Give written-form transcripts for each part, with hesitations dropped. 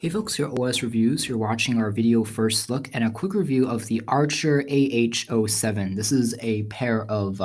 Hey folks, your OS Reviews. You're watching our video first look and a quick review of the Archeer AH07. This is a pair of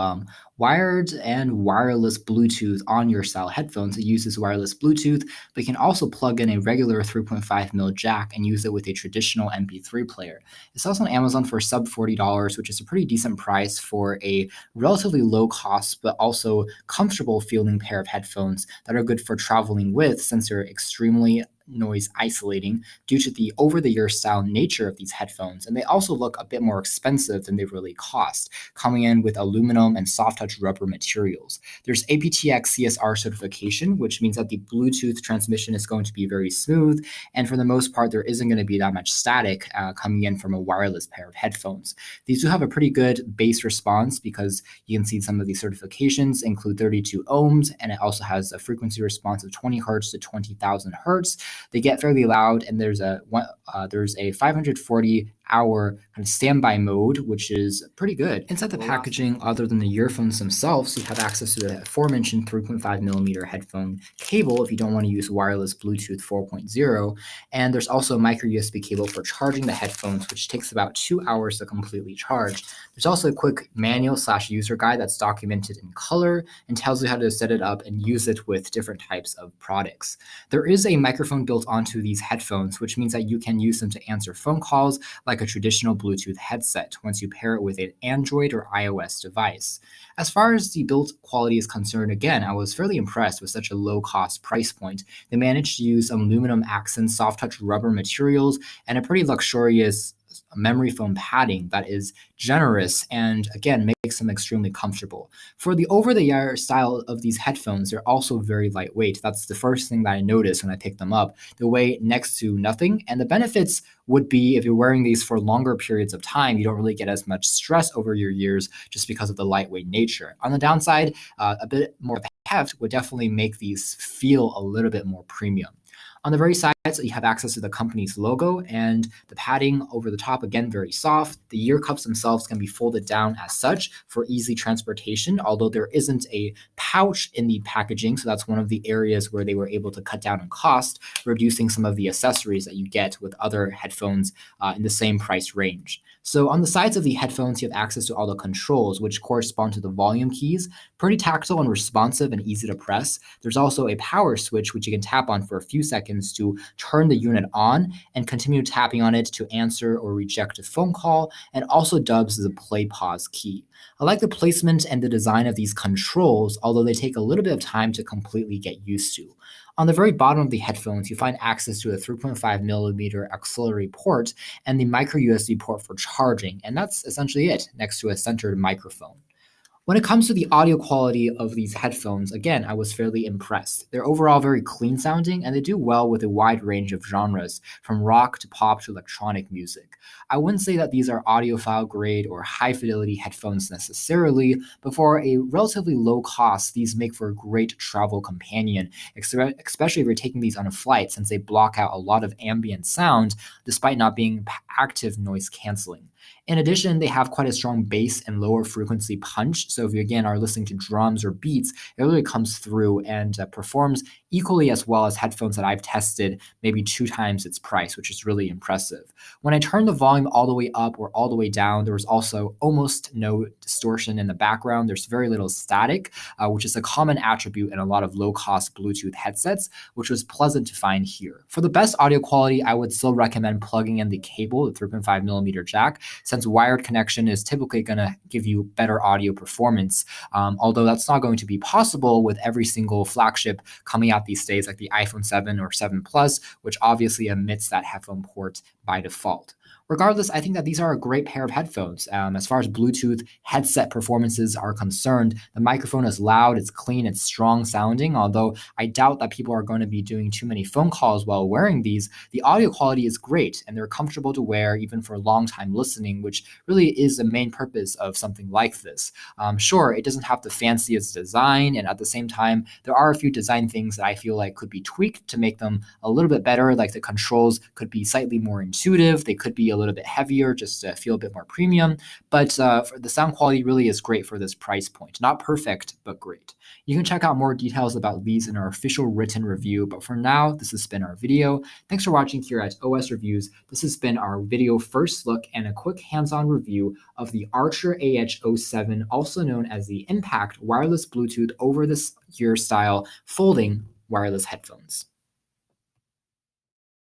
wired and wireless Bluetooth on-ear style headphones. It uses wireless Bluetooth, but you can also plug in a regular 3.5mm jack and use it with a traditional MP3 player. It sells on Amazon for sub $40, which is a pretty decent price for a relatively low cost but also comfortable feeling pair of headphones that are good for traveling with, since they're extremely noise isolating due to the over-the-ear style nature of these headphones, and they also look a bit more expensive than they really cost, coming in with aluminum and soft touch rubber materials. There's Apt-X CSR certification, which means that the Bluetooth transmission is going to be very smooth, and for the most part there isn't going to be that much static coming in from a wireless pair of headphones. These do have a pretty good bass response because you can see some of these certifications include 32 ohms, and it also has a frequency response of 20 hertz to 20,000 hertz. They get fairly loud, and there's a 540-hour kind of standby mode, which is pretty good. Inside the packaging, other than the earphones themselves, you have access to the aforementioned 3.5mm headphone cable if you don't want to use wireless Bluetooth 4.0, and there's also a micro USB cable for charging the headphones, which takes about 2 hours to completely charge. There's also a quick manual/user guide that's documented in color and tells you how to set it up and use it with different types of products. There is a microphone built onto these headphones, which means that you can use them to answer phone calls like a traditional Bluetooth headset once you pair it with an Android or iOS device. As far as the build quality is concerned, again, I was fairly impressed with such a low-cost price point. They managed to use aluminum accents, soft-touch rubber materials, and a pretty luxurious memory foam padding that is generous and again makes them extremely comfortable. For the over-the-ear style of these headphones, they're also very lightweight. That's the first thing that I noticed when I picked them up. They weigh next to nothing, and the benefits would be if you're wearing these for longer periods of time, you don't really get as much stress over your ears just because of the lightweight nature. On the downside, a bit more heft would definitely make these feel a little bit more premium. On the very sides, you have access to the company's logo, and the padding over the top, again, very soft. The ear cups themselves can be folded down as such for easy transportation, although there isn't a pouch in the packaging, so that's one of the areas where they were able to cut down on cost, reducing some of the accessories that you get with other headphones in the same price range. So on the sides of the headphones, you have access to all the controls, which correspond to the volume keys, pretty tactile and responsive and easy to press. There's also a power switch, which you can tap on for a few seconds to turn the unit on and continue tapping on it to answer or reject a phone call, and also dubs as a play pause key. I like the placement and the design of these controls, although they take a little bit of time to completely get used to. On the very bottom of the headphones, you find access to a 3.5mm auxiliary port and the micro USB port for charging, and that's essentially it, next to a centered microphone. When it comes to the audio quality of these headphones, again, I was fairly impressed. They're overall very clean sounding, and they do well with a wide range of genres, from rock to pop to electronic music. I wouldn't say that these are audiophile grade or high fidelity headphones necessarily, but for a relatively low cost, these make for a great travel companion, especially if you're taking these on a flight, since they block out a lot of ambient sound despite not being active noise canceling. In addition, they have quite a strong bass and lower frequency punch. So if you again are listening to drums or beats, it really comes through and performs equally as well as headphones that I've tested, maybe 2 times its price, which is really impressive. When I turned the volume all the way up or all the way down, there was also almost no distortion in the background. There's very little static, which is a common attribute in a lot of low-cost Bluetooth headsets, which was pleasant to find here. For the best audio quality, I would still recommend plugging in the cable, the 3.5mm jack, since wired connection is typically going to give you better audio performance, although that's not going to be possible with every single flagship coming out these days, like the iPhone 7 or 7 Plus, which obviously omits that headphone port by default. Regardless, I think that these are a great pair of headphones. As far as Bluetooth headset performances are concerned, the microphone is loud, it's clean, it's strong sounding, although I doubt that people are going to be doing too many phone calls while wearing these. The audio quality is great, and they're comfortable to wear even for long time listening, which really is the main purpose of something like this. Sure, it doesn't have the fanciest design, and at the same time, there are a few design things that I feel like could be tweaked to make them a little bit better, like the controls could be slightly more intuitive, they could be a little bit heavier just to feel a bit more premium. But for the sound quality really is great for this price point. Not perfect, but great. You can check out more details about these in our official written review. But for now, this has been our video. Thanks for watching here at OS Reviews. This has been our video first look and a quick hands-on review of the Archeer AH07, also known as the Impact wireless Bluetooth over-the-ear style folding wireless headphones.